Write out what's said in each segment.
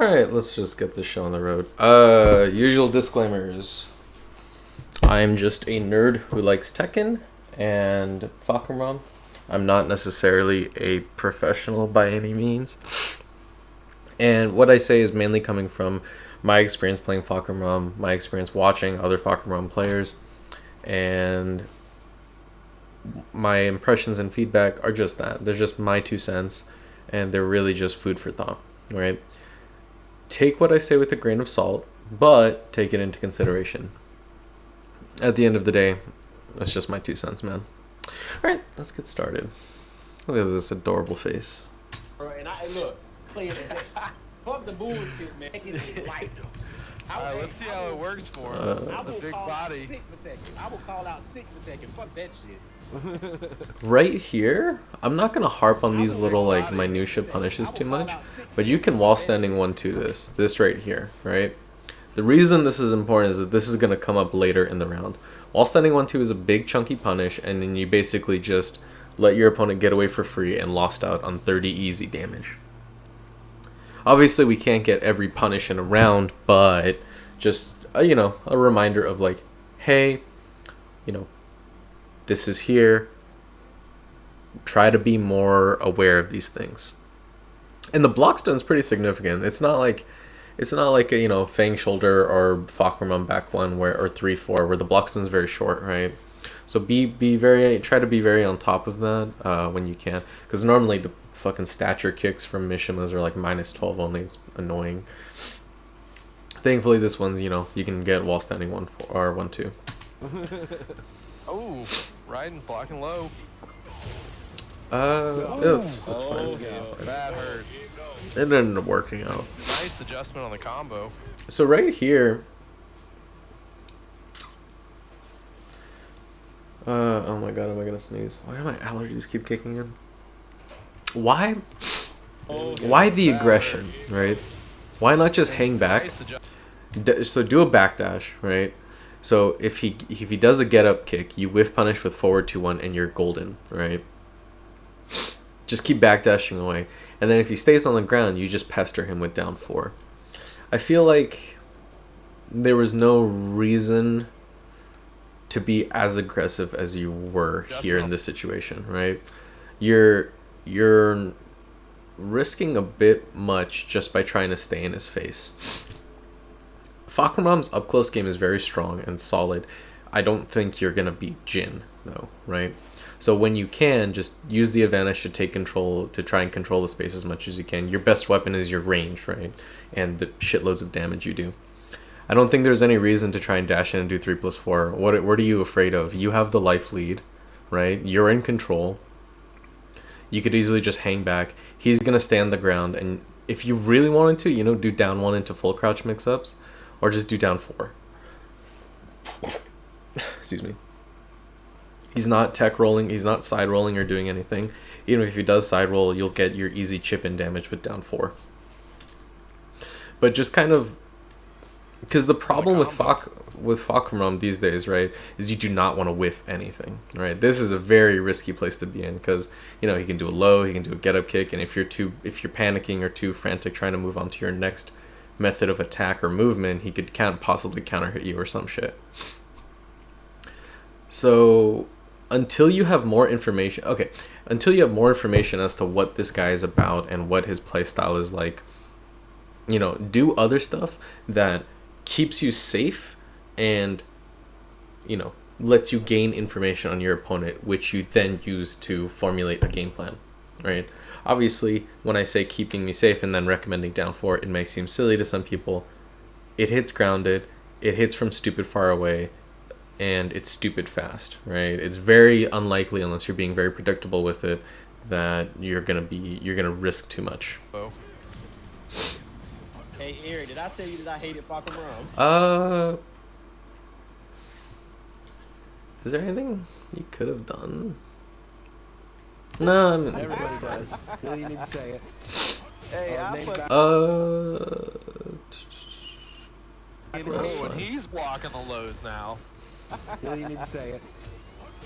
Alright, let's just get this show on the road. Usual disclaimers. I'm just a nerd who likes Tekken and Fahk. I'm not necessarily a professional by any means. And what I say is mainly coming from my experience playing Fahk, my experience watching other Fahk players, and my impressions and feedback are just that. They're just my 2 cents, and they're really just food for thought, right? Take what I say with a grain of salt, but take it into consideration. At the end of the day, that's just my 2 cents, man. Alright, let's get started. Look at this adorable face. And I look, playing it. Fuck the bullshit, man. It is life. Let's see how it works for him. The big body. I will call out sick for Tekken. Fuck that shit. Right here, I'm not gonna harp on these little like minutia punishes too much, but you can wall standing 1-2 this right here, right? The reason this is important is that this is gonna come up later in the round. Wall standing 1-2 is a big chunky punish, and then you basically just let your opponent get away for free and lost out on 30 easy damage. Obviously, we can't get every punish in a round, but just you know, a reminder of like, hey, you know, this is here. Try to be more aware of these things. And the block stun is pretty significant. It's not like a, you know, Fang shoulder or Fahk back one or 3-4 where the block stun is very short, right? So try to be very on top of that when you can, because normally the fucking stature kicks from Mishimas are like -12 only. It's annoying. Thankfully, this one's, you know, you can get wall standing 1-4 or 1-2. Oh, Raiden blocking low. That's fine. That hurt. It ended up working out. Nice adjustment on the combo. So right here, oh my god, am I gonna sneeze? Why do my allergies keep kicking in? Why the aggression, right? Why not just hang back? So do a backdash, right? So if he does a get up kick, you whiff punish with forward 2-1 and you're golden, right? Just keep backdashing away. And then if he stays on the ground, you just pester him with down 4. I feel like there was no reason to be as aggressive as you were here in this situation, right? You're risking a bit much just by trying to stay in his face. Fahk's up close game is very strong and solid. I don't think you're gonna beat Jin though, right? So when you can, just use the advantage to try and control the space as much as you can. Your best weapon is your range, right? And the shitloads of damage you do. I don't think there's any reason to try and dash in and do 3+4. What are you afraid of? You have the life lead, right? You're in control. You could easily just hang back. He's gonna stay on the ground, and if you really wanted to, you know, do down 1 into full crouch mix-ups, or just do down 4. Excuse me. He's not tech rolling, he's not side rolling or doing anything. Even if he does side roll, you'll get your easy chip in damage with down 4. But just kind of, because the problem with Fahk these days, right, is you do not want to whiff anything, right? This is a very risky place to be in because, you know, he can do a low, he can do a get up kick, and if you're panicking or too frantic trying to move on to your next method of attack or movement, he can't possibly counter hit you or some shit. So until you have more information as to what this guy is about and what his playstyle is like, you know, do other stuff that keeps you safe and, you know, lets you gain information on your opponent, which you then use to formulate a game plan, right? Obviously, when I say keeping me safe and then recommending down 4, it may seem silly to some people. It hits grounded, it hits from stupid far away, and it's stupid fast, right? It's very unlikely, unless you're being very predictable with it, that you're gonna risk too much. Oh. Hey, Eric, did I tell you that I hated Fahk? Is there anything you could have done? No, I mean, Everybody does. You need to say it. Hey, that's When fine. he's blocking the lows now. You need to say it.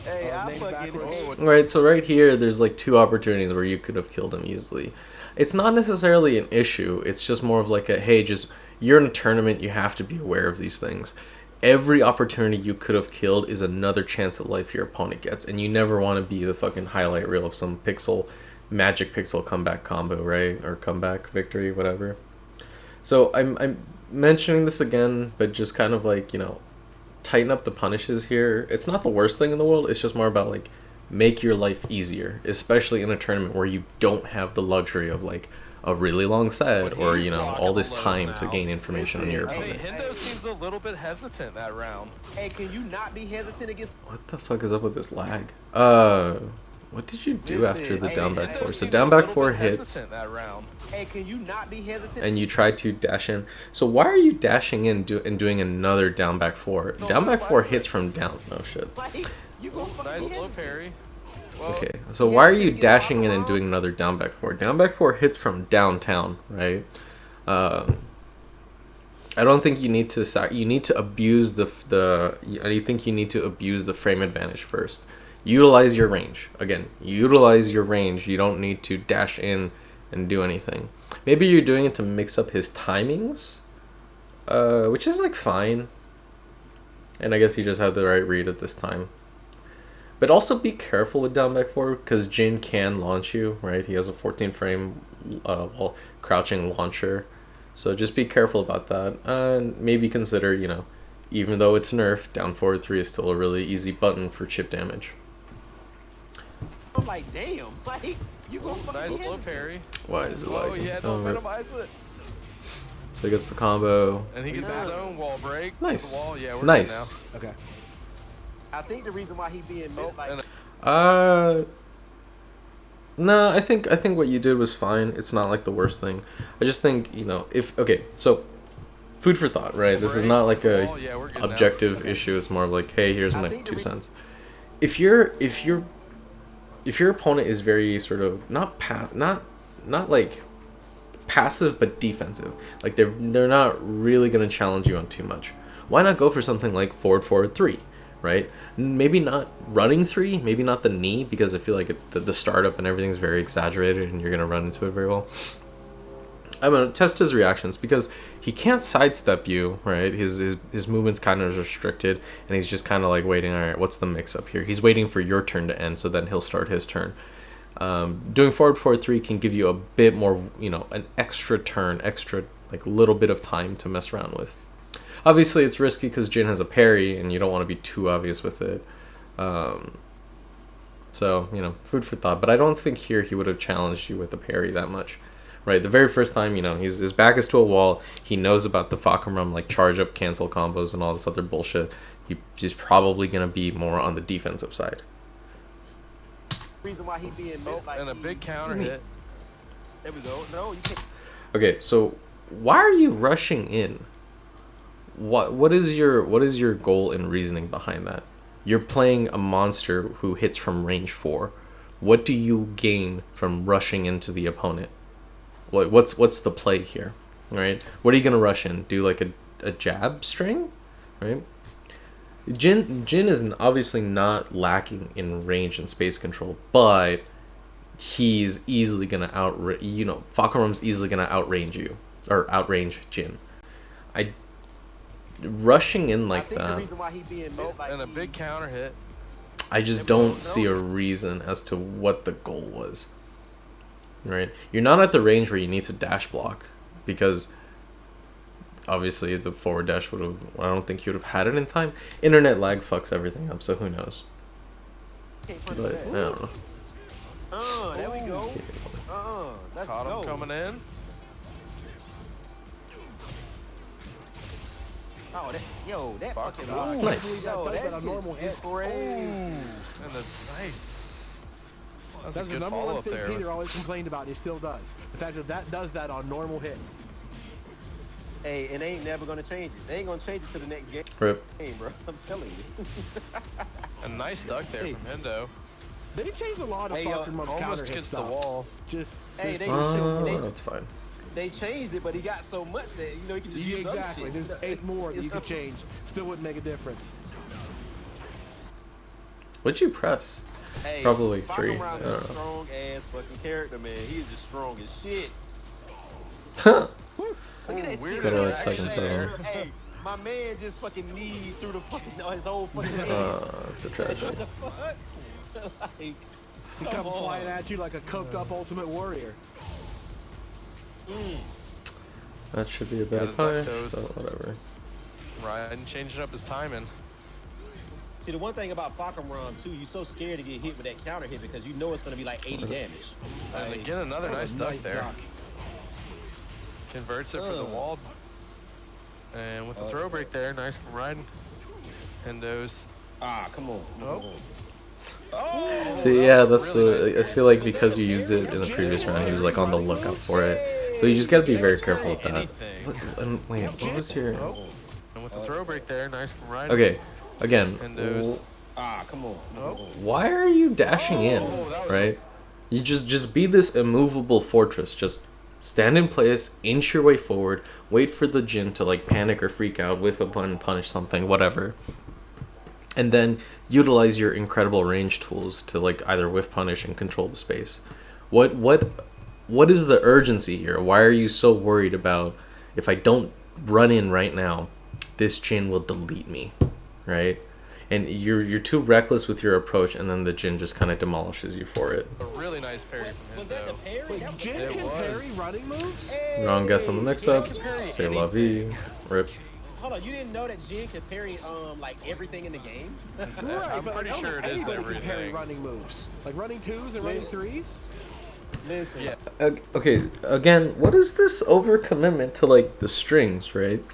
Hey, I named fucking backwards. Right, so right here, there's like two opportunities where you could have killed him easily. It's not necessarily an issue. It's just more of like a, hey, just you're in a tournament, you have to be aware of these things. Every opportunity you could have killed is another chance at life your opponent gets, and you never want to be the fucking highlight reel of some magic pixel comeback combo, right? Or comeback victory, whatever. So I'm mentioning this again, but just kind of like, tighten up the punishes here. It's not the worst thing in the world. It's just more about like make your life easier, especially in a tournament where you don't have the luxury of like a really long set or all this time to gain information on your Hey, opponent. Hendo seems a little bit hesitant that round. Hey, can you not be hesitant against? What the fuck is up with this lag? What did you do after the down back four? So Hendo down seems a back little four bit hits, hesitant that round. Hey, can you not be hesitant? and you tried to dash in. So why are you dashing in and doing another down back four? Down back four hits from down. Oh shit. Like, you go fucking Nice low hesitant. parry. Well, Okay, so why are you dashing in and doing another down back four? Down back four hits from downtown, right? I don't think you need to you need to abuse I think you need to abuse the frame advantage first. Utilize your range. Again, utilize your range. You don't need to dash in and do anything. Maybe you're doing it to mix up his timings, which is like fine. And I guess he just had the right read at this time. But also be careful with down back four because Jin can launch you, right? He has a 14 frame crouching launcher. So just be careful about that. And maybe consider, even though it's nerfed, down forward 3 is still a really easy button for chip damage. I'm like, damn, like, you go fucking nice low hesitant. parry. Why is it Oh, lagging? he had to Oh, right. minimize it. So he gets the combo. And he gets his own wall break. Nice. The wall. Yeah, we're Nice. good now. Okay. I think the reason why he being mid, like, And No, I think what you did was fine. It's not like the worst thing. I just think, so food for thought, right? This is not like a wall, yeah, we're good now. objective issue. It's more of like, hey, here's my think the 2 reason- cents. If your opponent is very sort of not like passive but defensive, like they're not really gonna challenge you on too much, why not go for something like forward 3, right? Maybe not running 3, maybe not the knee, because I feel like the startup and everything's very exaggerated and you're gonna run into it very well. I'm gonna test his reactions because he can't sidestep you, right? His movement's kind of restricted, and he's just kind of like waiting. All right, what's the mix up here? He's waiting for your turn to end, so then he'll start his turn. Doing forward 4-3 can give you a bit more, an extra turn, like little bit of time to mess around with. Obviously, it's risky because Jin has a parry, and you don't want to be too obvious with it. So food for thought. But I don't think here he would have challenged you with the parry that much. Right, the very first time, his back is to a wall. He knows about the Fahk like charge up, cancel combos, and all this other bullshit. He's probably gonna be more on the defensive side. reason why he being mid, like, and a big counter hit. There we go. No, you can't. Okay, so why are you rushing in? What is your goal and reasoning behind that? You're playing a monster who hits from range 4. What do you gain from rushing into the opponent? What's the play here, right? What are you gonna rush in? Do like a jab string, right? Jin is obviously not lacking in range and space control, but he's easily gonna Fahk's easily gonna outrange you or outrange Jin. Rushing in like I think the that, reason why he being mid, like, And a big counter hit. I just don't see a reason as to what the goal was. Right? You're not at the range where you need to dash block because obviously the forward dash would have, I don't think you would have had it in time. Internet lag fucks everything up, so who knows. But I don't know. There we go. Let's Caught go. him coming in. Oh, that fucking Ooh. Nice. Yo, That does that that on normal shit's hit. crazy. And the nice. That's That's a the good number follow one up thing there. Peter always complained about, and he still does. The fact that does that on normal hit. Hey, and they ain't never gonna change it. They ain't gonna change it to the next game, Rip. bro. I'm telling you. A nice duck there from Hendo. They changed a lot of Hey, fucking counter Almost hit gets the stuff. wall. Just Hey, they- That's fine. They changed it, but he got so much that you can just use other exactly. shit. There's 8 more that you could change. Still wouldn't make a difference. What'd you press? Hey, Probably Fahk 3. around I is a don't know. strong ass fucking character, man. He's just strong as shit. Huh. Look at that weird shit. Good old interaction Tekken there. 7. Hey, my man just fucking kneed through the fucking his whole fucking head. It's a tragedy. What the fuck? Like, He come comes on. flying at you like a coked up Ultimate Warrior. That should be a better Gotta punish, duck those. but whatever. Raiden changing up his timing. See, the one thing about Fahk too, you're so scared to get hit with that counter hit because you know it's gonna be like 80 damage. And Like, again, another nice duck Nice there. duck. Converts it for the wall. And with the throw break there, nice from Raiden. Endos. ah, come on. Oh. Oh! See, yeah, that's really the. I feel like because you used it in the previous round, he was like on the lookout for it. So you just gotta be very careful with that. Anything. Wait, what was your? Oh. And with the throw break there, nice from Raiden. Okay, again, Endos. Ah, come on. Oh. why are you dashing in? Oh, that was- Right? You just be this immovable fortress. Just stand in place, inch your way forward, wait for the Jin to like panic or freak out, whiff a button, punish something, whatever. And then utilize your incredible range tools to like either whiff punish and control the space. What is the urgency here? Why are you so worried about if I don't run in right now, this Jin will delete me, right? And you're too reckless with your approach, and then the Jin just kind of demolishes you for it. A really nice parry from Was that the Endo. parry? That was the Jin It can was. parry running moves? Wrong guess on the mix-up. Hey, C'est la vie. Rip. Hold on, you didn't know that Jin could parry like everything in the game? Right, I'm but pretty I don't sure think it is anybody can parry everything. running moves. Like running twos and running threes? Listen, Yeah. Okay, again, what is this overcommitment to like the strings, right?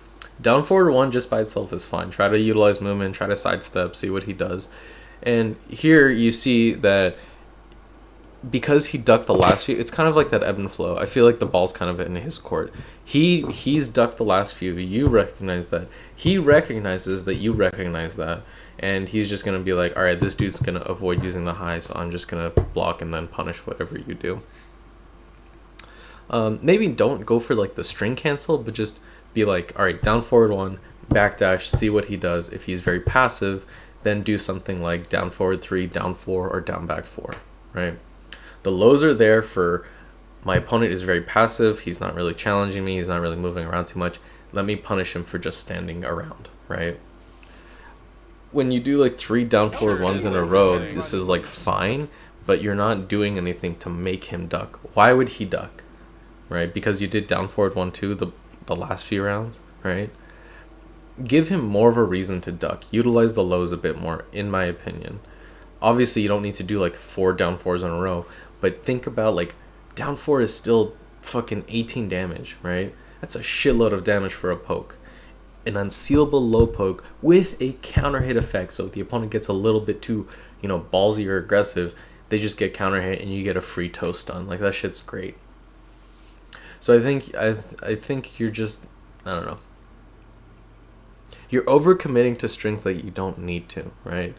Down forward 1 just by itself is fine. Try to utilize movement, try to sidestep, see what he does. And here you see that because he ducked the last few, it's kind of like that ebb and flow. I feel like the ball's kind of in his court. He's ducked the last few. You recognize that. He recognizes that you recognize that. And he's just going to be like, all right, this dude's going to avoid using the high, so I'm just going to block and then punish whatever you do. Maybe don't go for like the string cancel, but just be like, all right, down forward 1, backdash, see what he does. If he's very passive, then do something like down forward 3, down 4, or down back 4, right? The lows are there for my opponent is very passive. He's not really challenging me. He's not really moving around too much. Let me punish him for just standing around, right? When you do like 3 down forward 1s in a row, this is like fine, but you're not doing anything to make him duck. Why would he duck, right? Because you did down forward 1, 2 the last few rounds, right? Give him more of a reason to duck. Utilize the lows a bit more, in my opinion. Obviously, you don't need to do like 4 down 4s in a row, but think about like down 4 is still fucking 18 damage, right? That's a shitload of damage for a poke. An unsealable low poke with a counter hit effect. So if the opponent gets a little bit too, ballsy or aggressive, they just get counter hit and you get a free toe stun. Like that shit's great. So I think you're just, I don't know. You're overcommitting to strings that you don't need to, right?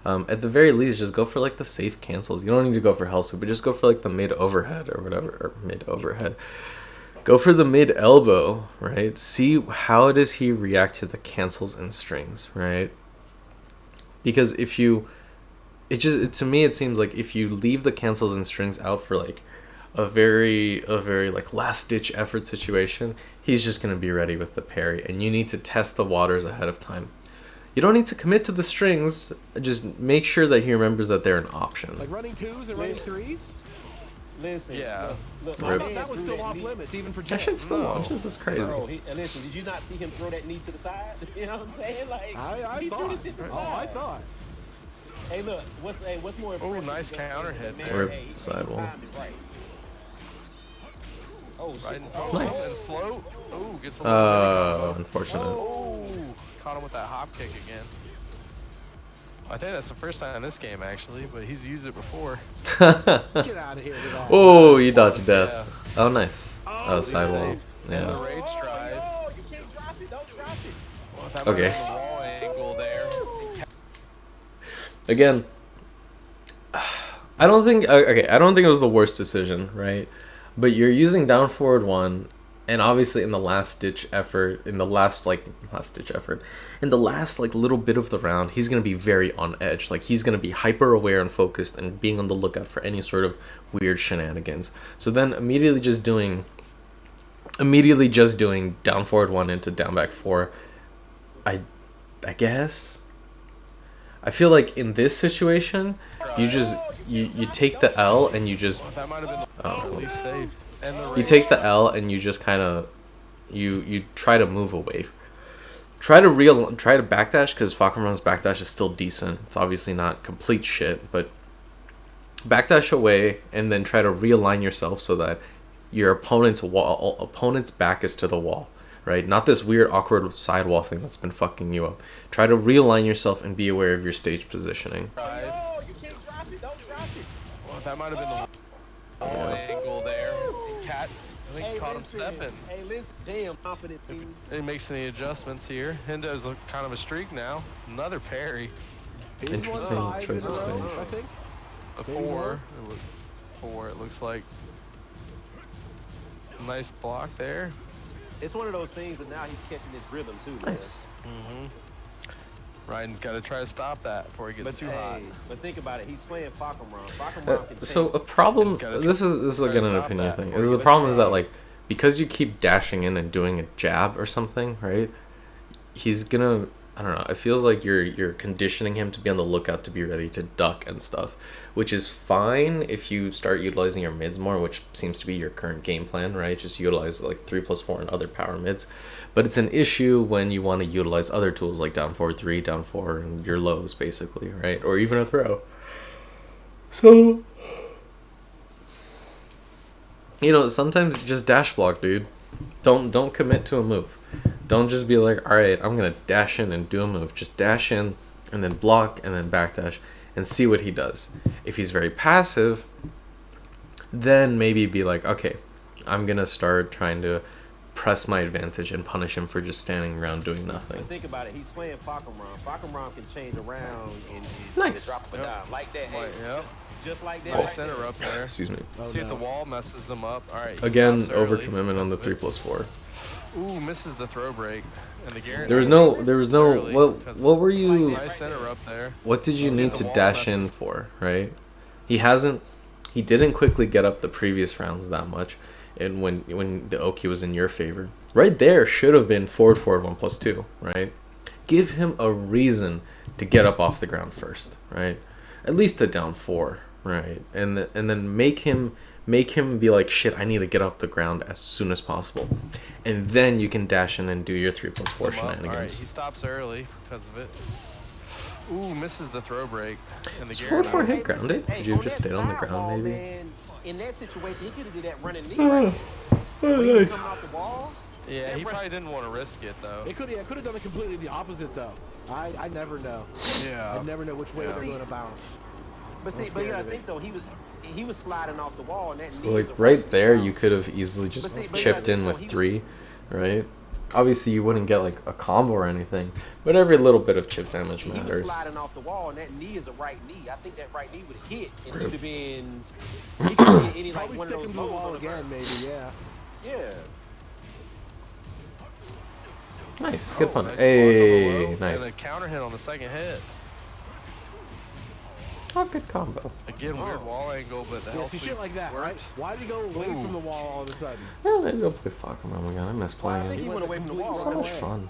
At the very least, just go for like the safe cancels. You don't need to go for hell sweep, but just go for like the mid overhead or whatever, or mid overhead. Go for the mid elbow, right? See how does he react to the cancels and strings, right? Because if you, to me it seems like if you leave the cancels and strings out for like a very like last ditch effort situation, he's just gonna be ready with the parry, and you need to test the waters ahead of time. You don't need to commit to the strings. Just make sure that he remembers that they're an option. Like running twos and running threes? listen. Yeah. Look, I Rip. thought that was still off limits, even for That Jin. shit still launches. That's crazy. Bro, listen, did you not see him throw that knee to the side? You know what I'm saying? Like, I he saw threw it. the shit to the Oh, side. I saw it. Hey, look, what's more impressive? nice than- counter than hit man, there. Rip, hey, he sidewall. timed it right. Oh, shit. Right in Oh, Nice. and float. Ooh, gets a little Unfortunate. Oh, caught him with that hop kick again. I think that's the first time in this game actually, but he's used it before. Get out of here with that. Oh, you dodged death. Oh, nice. Oh, sidewall. And the Yeah. rage stride. Oh, you can't drop it. Don't drop it. Well, that Okay. might have been the wall angle there. Again, I don't think it was the worst decision, right? But you're using down forward 1 And obviously in the last ditch effort, in the last like little bit of the round, he's going to be very on edge. Like he's going to be hyper aware and focused and being on the lookout for any sort of weird shenanigans. So then immediately just doing down forward 1 into down back 4, I guess. I feel like in this situation, you take the L and you just That might have been the safe. And the you take the L and you just kind of you try to move away. Try to backdash, because Falcon's backdash is still decent. It's obviously not complete shit, but backdash away and then try to realign yourself so that your opponent's back is to the wall, right? Not this weird awkward sidewall thing that's been fucking you up. Try to realign yourself and be aware of your stage positioning. Oh, you can't drop it. Don't drop it. Well, that might have been the angle there. Cat, I think he caught him stepping. Hey, listen, damn confident team. He makes any adjustments here. Hendo's kind of a streak now. Another parry. He's won Interesting 5 choice in a of row, stage. I think. A Maybe 4. It looks like. Nice block there. It's one of those things that now he's catching his rhythm too. Man. Nice. Raiden's got to try to stop that before he gets too hot. But think about it. He's playing Fahk. Fahk can So tank. a problem. Gotta This is again an stop opinion that thing. before you The get problem is that tag. like because you keep dashing in and doing a jab or something, right? He's gonna. I don't know. It feels like you're conditioning him to be on the lookout to be ready to duck and stuff, which is fine if you start utilizing your mids more, which seems to be your current game plan, right? Just utilize like 3+4 and other power mids. But it's an issue when you want to utilize other tools like down forward 3, down 4, and your lows basically, right? Or even a throw. So, you know, sometimes just dash block, dude. Don't commit to a move. Don't just be like, all right, I'm gonna dash in and do a move. Just dash in and then block and then backdash and see what he does. If he's very passive, then maybe be like, okay, I'm gonna start trying to press my advantage and punish him for just standing around doing nothing. But think about it. He's playing Fahk. Fahk can change around and Nice. drop up and down like that. Hey, Yep. just like that. Nice center up there. Excuse me. Oh, See if no. the wall messes him up. All right. he Again, stops early. overcommitment on the 3+4. Ooh, misses the throw break. And the Garrett. There was no. Early, What because were you? Nice center up there. What did you See need if the to wall dash in messes- for, right? He didn't quickly get up the previous rounds that much, and when the Oki was in your favor. Right there should have been forward 1+2, right? Give him a reason to get up off the ground first, right? At least a down 4, right? And then make him be like, shit, I need to get up the ground as soon as possible. And then you can dash in and do your 3+4 All right, shenanigans. he stops early because of it. Ooh, misses the throw break. And the Is Garrett. 4-4 hit grounded? Hey, Could you have on just that stayed on the sidewall, ground, maybe? Man, in that situation, he could have did that running knee right there. When he was coming off the wall. Yeah, he probably didn't want to risk it though. It could have done it completely the opposite though. I never know. Yeah. I never know which way Yeah. they're going to bounce. But see, I'm but scared you gotta of it. think though, he was sliding off the wall, and that So knee is like a right there, you bounce. could have easily just But see, but chipped yeah, in no, with he- 3, right? Obviously, you wouldn't get like a combo or anything, but every little bit of chip damage He was matters. sliding off the wall, and that knee is a right knee. I think that right knee would have hit, and he would have been. He could have hit any like Probably one of stick those him to the lows wall on the again, ground. maybe. Yeah. Yeah. Nice, good pun. Nice block on the Hey, low, And nice. a counter hit on the second hit. Oh, good combo. Again, weird wall angle, but the Yeah, health see sweep shit like that, works. right? Why did he go away Ooh. from the wall all of a sudden? Yeah, maybe I'll play Falcon again. I miss Well, I playing think it. he went away from the wall. So right much away. fun.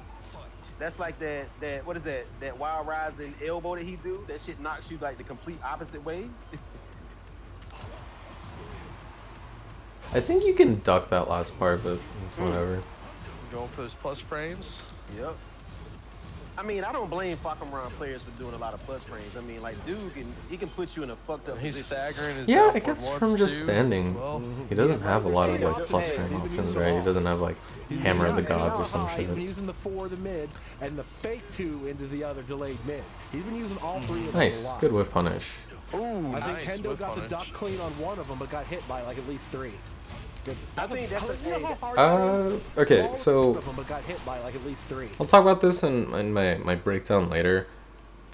That's like that. What is that? That wild rising elbow that he do. That shit knocks you like the complete opposite way. I think you can duck that last part, but it's whatever. Going for those plus frames. Yep. I mean, I don't blame fucking around players for doing a lot of plus frames. I mean, like, dude he can put you in a fucked up He's position. staggering his Yeah, I downward guess one, from just two, standing. well. He doesn't have a lot of Yeah, like plus yeah, frame he's been options, using right? He all. doesn't have like hammer of the He's been gods or using some high, He's been shit. using the 4 the mid and the fake 2 into the other delayed mid. He's been using all 3 of them a Nice, lot. good whip punish. Ooh, I nice think Hendo whip got the punish. duck clean on one of them, but got hit by like at least 3. I think that's you know a- how hard that is? Okay, All so of them, but got hit by like at least 3. I'll talk about this in my breakdown later.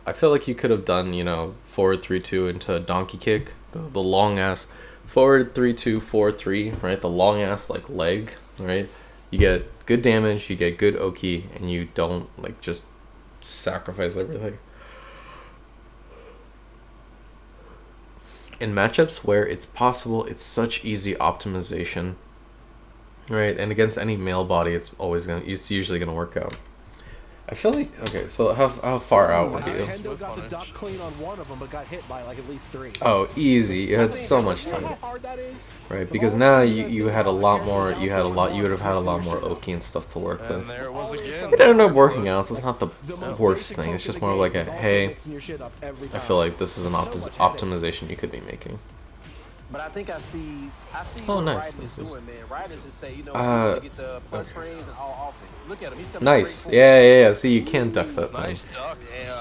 I feel like you could have done, you know, forward 3-2 into a donkey kick, the long ass forward 3-2 4-3, right? The long ass like leg, right? You get good damage, you get good Oki, and you don't like just sacrifice everything. In matchups where it's possible, it's such easy optimization, right? And against any male body, it's usually gonna work out. I feel like, okay, so how far out were you? Hendo got the duck clean on one of them, but got hit by like at least 3. Oh, easy. You had so much time. How hard that is? Right, because now you had a lot more, you would have had a lot more Oki and stuff to work And with. there it was again. It ended up working out, so it's not the worst thing. It's just more like a, hey, I feel like this is an optimization you could be making. But I think I see Oh, what nice. Raiden is This is- doing, man. Raiden just say, you know, we're gonna get the plus frames and all offense. Look at him, he's coming Nice. straight Yeah. See, you can't duck that thing. Nice duck.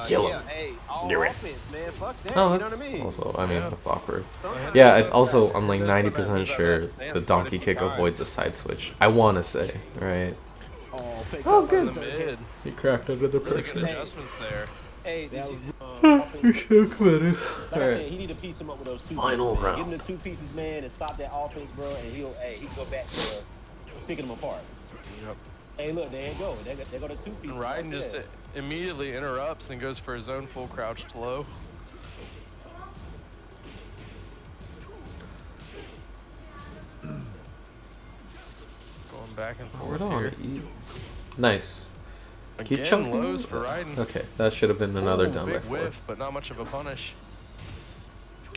Kill forward. him. Yeah, hey, all Do it. offense, man. Fuck that. Oh, you know that's what I mean? also, I mean, that's awkward. Sometimes Yeah, it's also, I'm like 90% sure the donkey kick avoids a side switch. I want to say, right? Oh, In the mid. He cracked under the Really good pressure. adjustments there. Hey, did you, You should have committed. like I Alright. said, he need to piece him up with those two Final pieces, man. round. Give him the 2 pieces, man, and stop that offense, bro, and he can go back to picking them apart. Yep. Hey, look, there you go. There go the 2 pieces. And Raiden right just there. immediately interrupts and goes for his own full crouched low. Going back and Hold forth on. here. Nice. Keep Again, choking. lows for Raiden. Okay, that should have been another Ooh, down by big 4. whiff, but not much of a punish.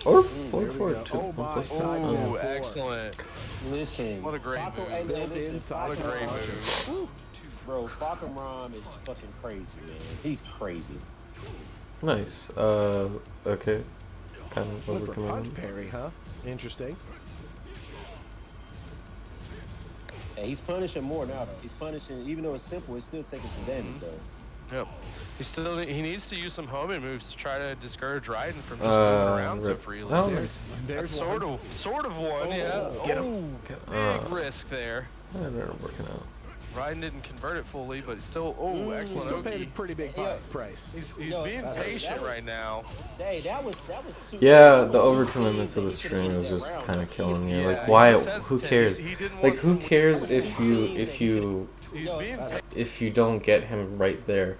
Or there we 4 go. 2. Oh my, Plus side two. jab. Oh, 4. excellent. Listen. What a great Fahk- move. hey, Built listen, in What a side great jab. move. Bro, Fahk is fucking crazy, man. He's crazy. Nice. Okay. Kind of Went for punch overcoming. parry, huh? Interesting. Hey, he's punishing more now, though. He's punishing, even though it's simple, it's still taking some damage, though. Yep. He needs to use some homing moves to try to discourage Raiden from just moving around so Rip. freely. Oh, There's That's one. sort of one, yeah. Get Oh, him. big risk there. That ended up working out. Raiden didn't convert it fully, but still, He excellent still paid a Oki. pretty big Yeah. price. He's Yo, being that patient was- right now. Hey, that was too. Yeah, that was the two overcommitment things to the that he could've stream ended is that just round, kind though. of killing you. Yeah, Like, he why? was Who hesitant. cares? He didn't Like, want who some- cares He's if He's being you don't get him right there?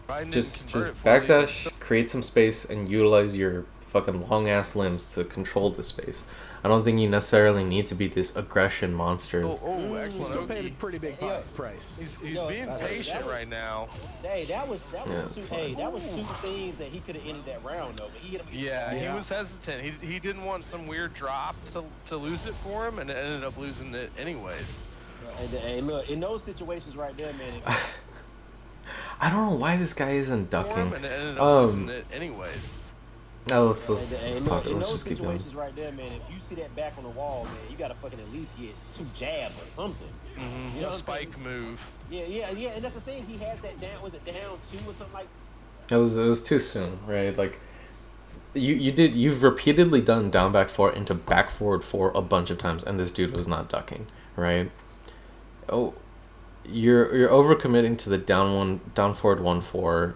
Raiden didn't Just convert it fully, but backdash, still- create some space, and utilize your fucking long ass limbs to control the space. I don't think you necessarily need to be this aggression monster. Oh, He excellent still paid a Oki. pretty big Yeah. price. He's Yo, being that patient was- right now. Hey, that was Yeah, two. it's Hey, that was 2 things that he could have ended that round, though. But he hit him. Yeah, Yeah. he was hesitant. He didn't want some weird drop to lose it for him, and ended up losing it anyways. Hey, look, in those situations right there, man. I don't know why this guy isn't For him, ducking. and ended up losing Um, it anyways. no, let's Hey, talk. look, in Let's those just keep going. situations right there, man. If you see that back on the wall, man, you gotta fucking at least get 2 jabs or something. You know A what I'm spike saying? move. Yeah, and that's the thing. He has that down. Was it down 2 or something like? It was too soon, right? Like you've repeatedly done down back 4 into back forward 4 a bunch of times, and this dude was not ducking, right? Oh, you're overcommitting to the down forward 1-4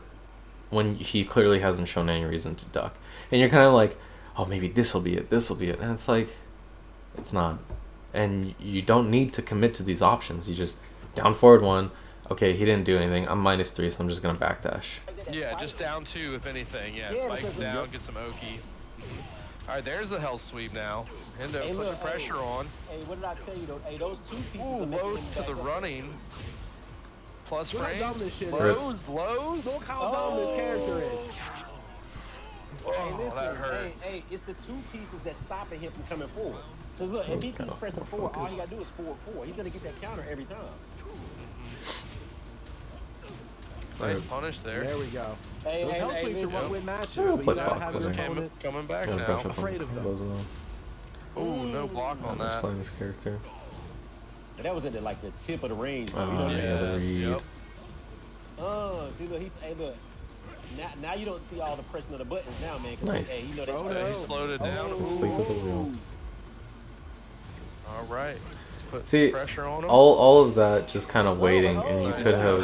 when he clearly hasn't shown any reason to duck, and you're kind of like, oh, maybe this will be it, and it's like, it's not, and you don't need to commit to these options. You just down forward 1. Okay, he didn't do anything. I'm -3, so I'm just gonna backdash. Yeah, just down 2 if anything. Yeah, Yeah, spike because of- down, get some Oki. All right, there's the hell sweep now. Hendo Hey, put look, the pressure on. Hey, what did I tell you though? Hey, those 2 pieces. Ooh, are making lows him to back the up. running. Plus Look how dumb frames. this shit is. Lows. Look how dumb this character is. Oh, Hey, listen, that hurt. hey, it's the 2 pieces that's stopping him from coming forward. So look, if he Kinda keeps pressing forward, all he gotta do is forward. He's gonna get that counter every time. Nice punish there. There we go. Hey, Those hey, hell hey, sweeps are listen. what win matches, Yeah, but you play gotta Fahk have with your him. opponent. Coming back Got a now. bunch of Afraid of them. combos now. Ooh, no block on I'm just that. playing this character. But that was at like the tip of the range. Oh, you know what I mean? yeah, the read. Yep. See, look, hey, look. Now you don't see all the pressing of the buttons now, man. 'Cause, Nice. Hey, you know they. Oh, Yeah, no. he slowed it down. Sleep with the wheel. All right. Let's put See, pressure on him. all of that just kind of waiting, and you could have,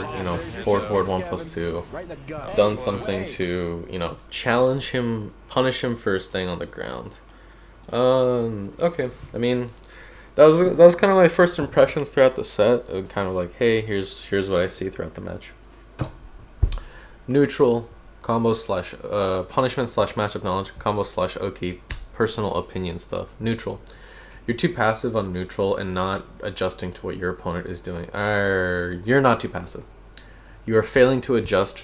forward 1+2, Right in the gut. done something to, challenge him, punish him for staying on the ground. Okay. I mean, that was kind of my first impressions throughout the set. Kind of like, hey, here's what I see throughout the match. Neutral, combo slash punishment slash matchup knowledge, combo slash Oki, personal opinion stuff. Neutral. You're too passive on neutral and not adjusting to what your opponent is doing. You're not too passive. You are failing to adjust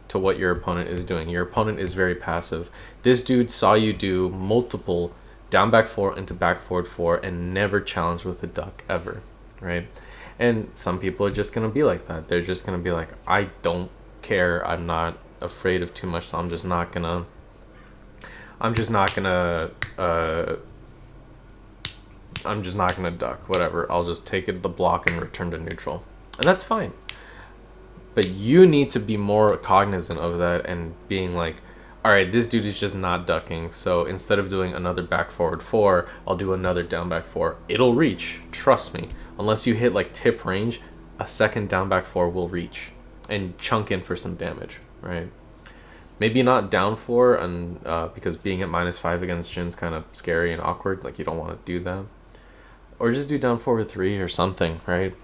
to what your opponent is doing. Your opponent is very passive. This dude saw you do multiple down back 4 into back forward 4 and never challenged with a duck ever, right? And some people are just going to be like that. They're just going to be like, I don't care. I'm not afraid of too much, so I'm just not gonna duck, whatever. I'll just take it the block and return to neutral. And that's fine. But you need to be more cognizant of that and being like, all right, this dude is just not ducking. So instead of doing another back forward 4, I'll do another down back 4. It'll reach. Trust me. Unless you hit like tip range, a second down back 4 will reach and chunk in for some damage, right? Maybe not down 4, and because being at -5 against Jin's kind of scary and awkward. Like, you don't want to do that. Or just do down forward 3 or something, right?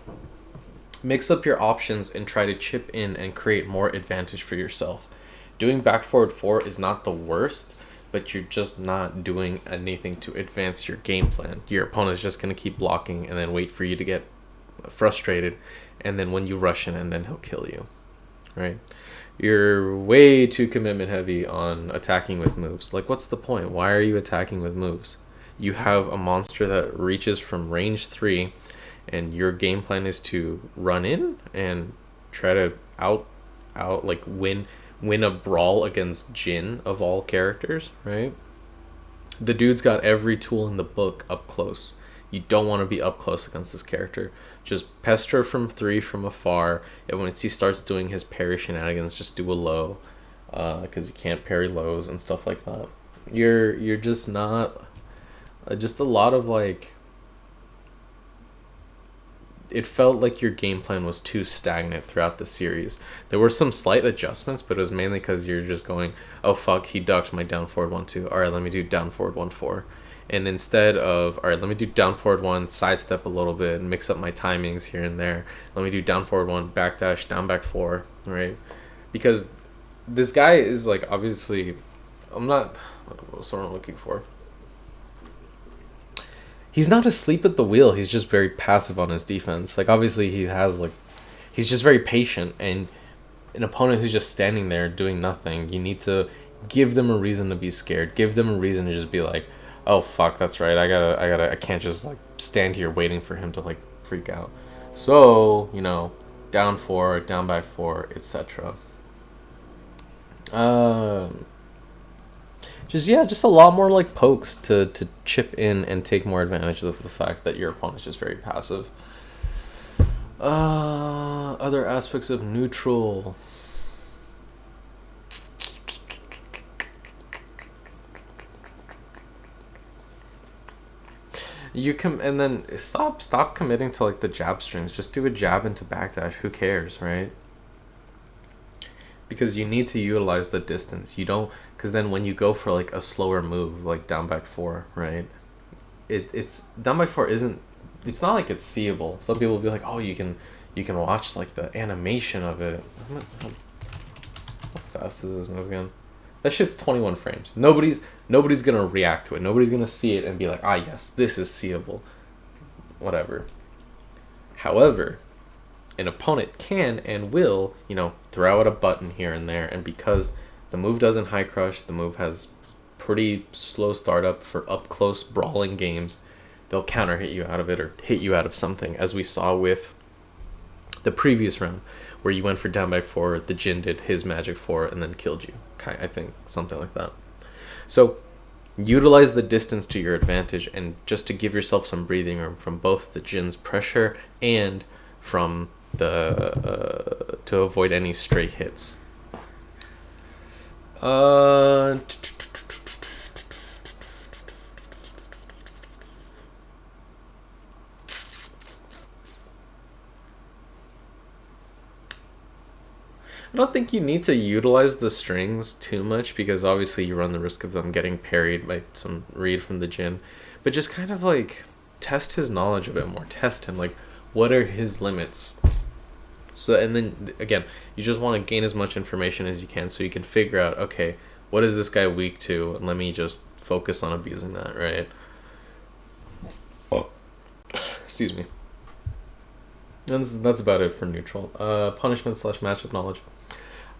Mix up your options and try to chip in and create more advantage for yourself. Doing back forward 4 is not the worst, but you're just not doing anything to advance your game plan. Your opponent is just going to keep blocking and then wait for you to get frustrated, and then when you rush in, and then he'll kill you, right? You're way too commitment heavy on attacking with moves. Like, what's the point? Why are you attacking with moves? You have a monster that reaches from range 3, and your game plan is to run in and try to win a brawl against Jin of all characters, right? The dude's got every tool in the book up close. You don't want to be up close against this character. Just pester from 3 from afar, and once he starts doing his parry shenanigans, just do a low, because you can't parry lows and stuff like that. You're just not, just a lot of like, it felt like your game plan was too stagnant throughout the series. There were some slight adjustments, but it was mainly because you're just going, oh fuck, he ducked my down forward 1-2. Alright, let me do down forward 1-4. And instead of, alright, let me do down forward 1, sidestep a little bit, and mix up my timings here and there. Let me do down forward 1, backdash, down back 4, right? Because this guy is like, obviously, what was I'm looking for? He's not asleep at the wheel. He's just very passive on his defense. Like, obviously, he's just very patient, and an opponent who's just standing there doing nothing, you need to give them a reason to be scared. Give them a reason to just be like, oh fuck, that's right. I can't just like stand here waiting for him to like freak out. So, down 4, down back 4, etc. Just a lot more like pokes to chip in and take more advantage of the fact that your opponent's just very passive. Other aspects of neutral. And then stop committing to like the jab strings. Just do a jab into backdash. Who cares, right? Because you need to utilize the distance. You don't, because then when you go for like a slower move like down back 4, right? It's down back 4 isn't. It's not like it's seeable. Some people will be like, oh, you can watch like the animation of it. How fast is this move again? That shit's 21 frames. Nobody's gonna react to it. Nobody's gonna see it and be like, ah, yes, this is seeable. Whatever. However, an opponent can and will, throw out a button here and there, and because the move doesn't high crush, the move has pretty slow startup for up close brawling games, they'll counter hit you out of it or hit you out of something, as we saw with the previous round, where you went for down back 4, the Jin did his magic 4 and then killed you. I think something like that. So utilize the distance to your advantage, and just to give yourself some breathing room from both the Jin's pressure and from the to avoid any stray hits. I don't think you need to utilize the strings too much, because obviously you run the risk of them getting parried by some read from the Jin. But just kind of like, test his knowledge a bit more. Test him, like, what are his limits? So, and then again, you just want to gain as much information as you can so you can figure out, okay, what is this guy weak to, and let me just focus on abusing that, right? Oh, excuse me. That's about it for neutral. Punishment / matchup knowledge.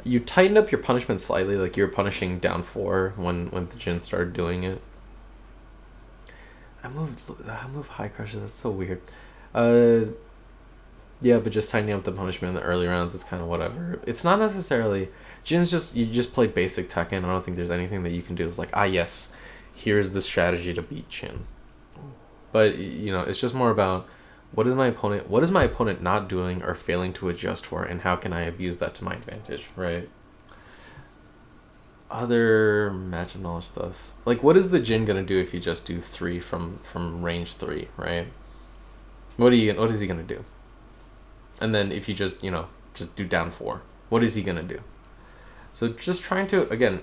You tightened up your punishment slightly, like you were punishing down 4 when the Jin started doing it. I move high crusher. That's so weird. Yeah, but just tightening up the punishment in the early rounds is kind of whatever. It's not necessarily Jin's just you just play basic Tekken. I don't think there's anything that you can do. It's like, yes, here's the strategy to beat Jin. But you know, it's just more about what is my opponent not doing or failing to adjust for, and how can I abuse that to my advantage, right? Other matchup knowledge stuff. Like, what is the Jin gonna do if you just do 3 from range 3, right? What is he gonna do? And then if you just, just do down 4, what is he gonna do? So just trying to, again,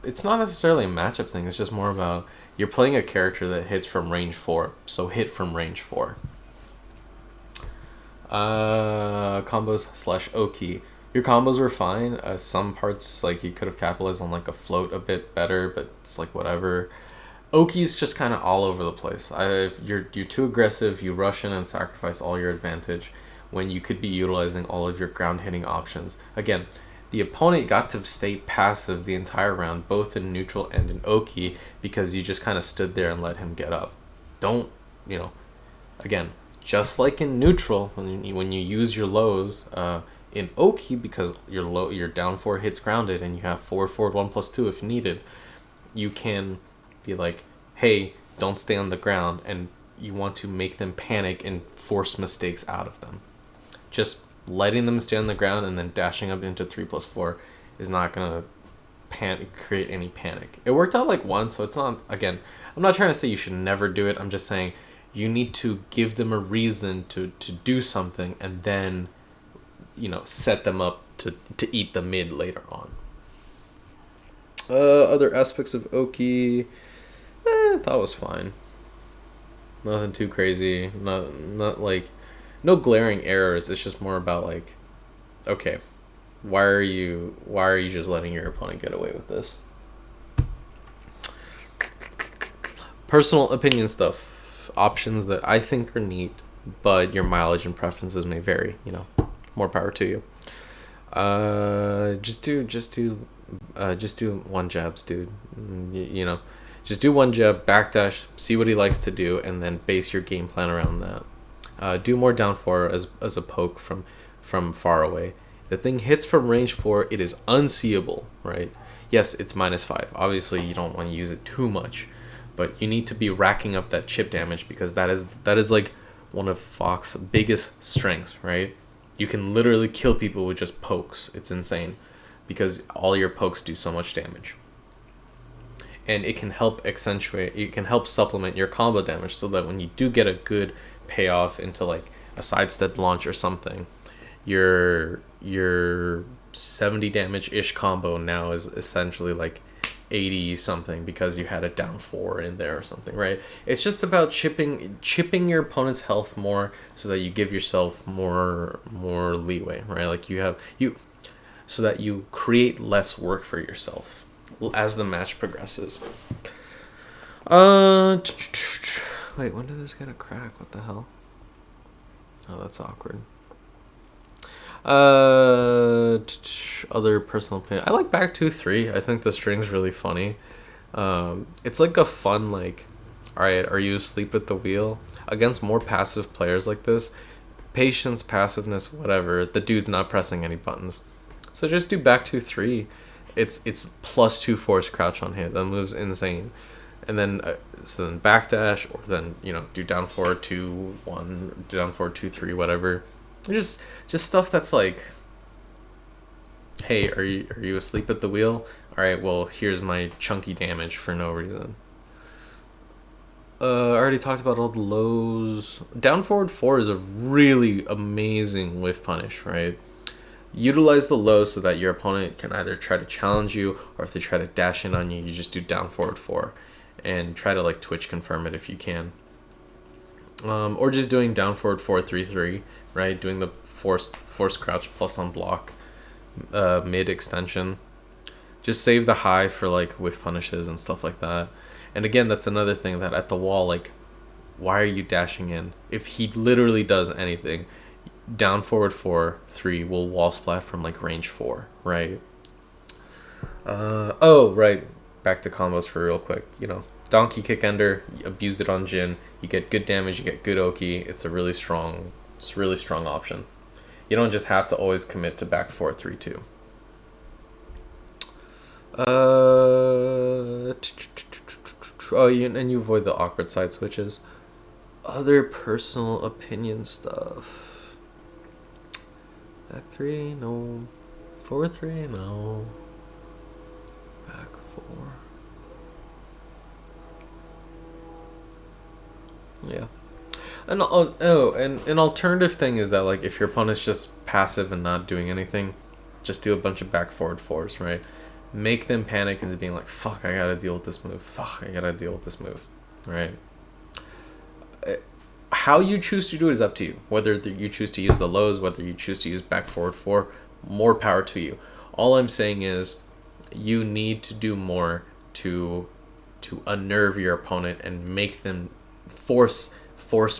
it's not necessarily a matchup thing. It's just more about you're playing a character that hits from range 4, so hit from range 4. Combos / Oki. Your combos were fine. Some parts, like, you could have capitalized on, like, a float a bit better, but it's like whatever. Oki's just kind of all over the place. You're too aggressive. You rush in and sacrifice all your advantage when you could be utilizing all of your ground hitting options. Again, the opponent got to stay passive the entire round, both in neutral and in Oki, because you just kind of stood there and let him get up. Don't, again, just like in neutral, when you use your lows, in Oki, because your down 4 hits grounded and you have forward 1+2 if needed, you can be like, hey, don't stay on the ground, and you want to make them panic and force mistakes out of them. Just letting them stay on the ground and then dashing up into 3+4 is not gonna create any panic. It worked out like once, so it's not, again, I'm not trying to say you should never do it. I'm just saying you need to give them a reason to do something, and then set them up to eat the mid later on. Other aspects of Oki, I thought was fine. Nothing too crazy. Not like, no glaring errors. It's just more about like, okay, why are you just letting your opponent get away with this? Personal opinion stuff. Options that I think are neat, but your mileage and preferences may vary. More power to you. Just do one jabs, dude. Just do one jab, backdash, see what he likes to do, and then base your game plan around that. Do more down 4 as a poke from far away. The thing hits from range 4, it is unseeable, right? Yes, it's -5. Obviously, you don't want to use it too much, but you need to be racking up that chip damage, because that is like one of Fahk's biggest strengths, right? You can literally kill people with just pokes. It's insane, because all your pokes do so much damage. And it can help supplement your combo damage, so that when you do get a good payoff into like a sidestep launch or something, your 70 damage-ish combo now is essentially like 80 something, because you had a down 4 in there or something, right? It's just about chipping your opponent's health more, so that you give yourself more leeway, right? Like so that you create less work for yourself as the match progresses. Wait, when did this get a crack? What the hell? Oh, that's awkward. Other personal opinion. I like back 2-3. I think the string's really funny. It's like a fun, like, alright, are you asleep at the wheel? Against more passive players like this, patience, passiveness, whatever, the dude's not pressing any buttons. So just do back 2-3. It's +2 force crouch on hit. That move's insane. And then so then backdash, or then do down 4 2-1, down 4 2-3, whatever. Just stuff that's like, hey, are you asleep at the wheel? All right, well, here's my chunky damage for no reason. I already talked about all the lows. Down forward 4 is a really amazing whiff punish, right? Utilize the low so that your opponent can either try to challenge you, or if they try to dash in on you, you just do down forward 4 and try to like twitch confirm it if you can. Or just doing down forward 4-3-3, right? Doing the force crouch plus on block, mid extension. Just save the high for like whiff punishes and stuff like that. And again, that's another thing that at the wall, like, why are you dashing in? If he literally does anything, down forward 4-3 will wall splat from like range 4, right? Oh, right. Back to combos for real quick. You know, donkey kick ender, you abuse it on Jin. You get good damage, you get good Oki. It's a really strong option. You don't just have to always commit to back 4-3-2. And you avoid the awkward side switches. Other personal opinion stuff. Back 3, no. 4-3, no. Back 4. Yeah. And an alternative thing is that, like, if your opponent's just passive and not doing anything, just do a bunch of back forward 4s, right? Make them panic into being like, fuck, I gotta deal with this move. Fuck, I gotta deal with this move, right? How you choose to do it is up to you. Whether you choose to use the lows, whether you choose to use back forward 4, more power to you. All I'm saying is you need to do more to unnerve your opponent and make them force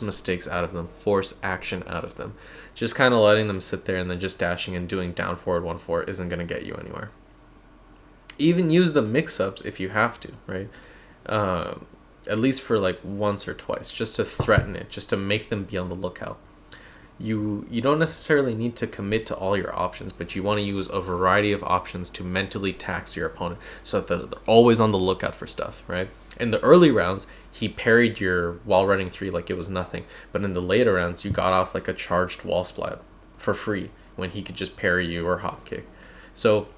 mistakes out of them, force action out of them. Just kind of letting them sit there and then just dashing and doing down forward 1-4 isn't going to get you anywhere. Even use the mix-ups if you have to, right? At least for like once or twice, just to threaten it, just to make them be on the lookout. You don't necessarily need to commit to all your options, but you want to use a variety of options to mentally tax your opponent so that they're always on the lookout for stuff, right? In the early rounds, he parried your wall running 3 like it was nothing, but in the later rounds, you got off like a charged wall splat for free when he could just parry you or hop kick. So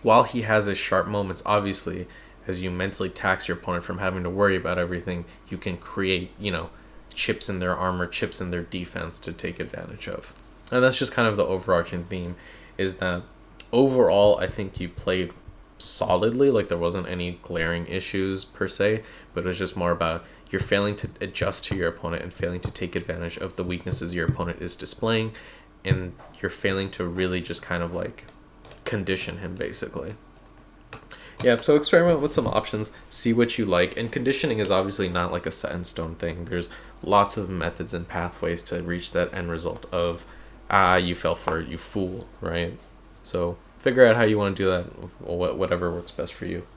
while he has his sharp moments, obviously, as you mentally tax your opponent from having to worry about everything, you can create, you know, chips in their armor, chips in their defense to take advantage of. And that's just kind of the overarching theme, is that overall I think you played solidly, like there wasn't any glaring issues per se, but it was just more about you're failing to adjust to your opponent and failing to take advantage of the weaknesses your opponent is displaying, and you're failing to really just kind of like condition him basically. Yeah, so experiment with some options, see what you like, and conditioning is obviously not like a set in stone thing. There's lots of methods and pathways to reach that end result of, you fell for it, you fool, right? So figure out how you want to do that, whatever works best for you.